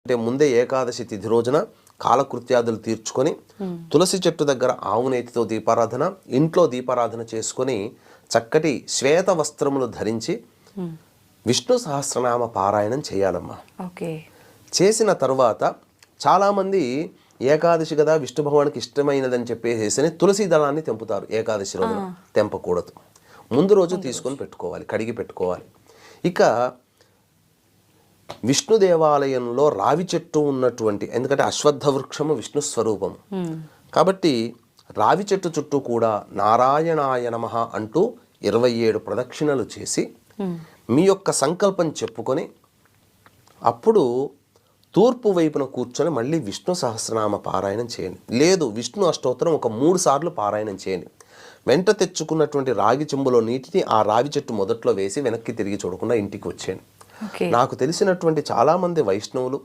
అంటే ముందే ఏకాదశి తిథి రోజున కాలకృత్యాదులు తీర్చుకొని తులసి చెట్టు దగ్గర ఆవునేతితో దీపారాధన, ఇంట్లో దీపారాధన చేసుకొని చక్కటి శ్వేత వస్త్రములు ధరించి విష్ణు సహస్రనామ పారాయణం చేయాలమ్మా. చేసిన తర్వాత చాలామంది ఏకాదశి కదా విష్ణు భగవానికి ఇష్టమైనదని చెప్పేసి తులసి దళాన్ని తెంపుతారు. ఏకాదశి రోజున తెంపకూడదు, ముందు రోజు తీసుకొని పెట్టుకోవాలి, కడిగి పెట్టుకోవాలి. ఇక విష్ణు దేవాలయంలో రావి చెట్టు ఉన్నటువంటి, ఎందుకంటే అశ్వత్థ వృక్షము విష్ణు స్వరూపము కాబట్టి రావి చెట్టు చుట్టూ కూడా నారాయణాయ నమః అంటూ 27 ప్రదక్షిణలు చేసి మీ యొక్క సంకల్పం చెప్పుకొని అప్పుడు తూర్పు వైపున కూర్చొని మళ్ళీ విష్ణు సహస్రనామ పారాయణం చేయండి. లేదు విష్ణు అష్టోత్తరం ఒక 3 సార్లు పారాయణం చేయండి. వెంట తెచ్చుకున్నటువంటి రాగి చెంబులో నీటిని ఆ రావి చెట్టు మొదట్లో వేసి వెనక్కి తిరిగి చూడకుండా ఇంటికి వచ్చేయండి. నాకు తెలిసినటువంటి చాలామంది వైష్ణవులు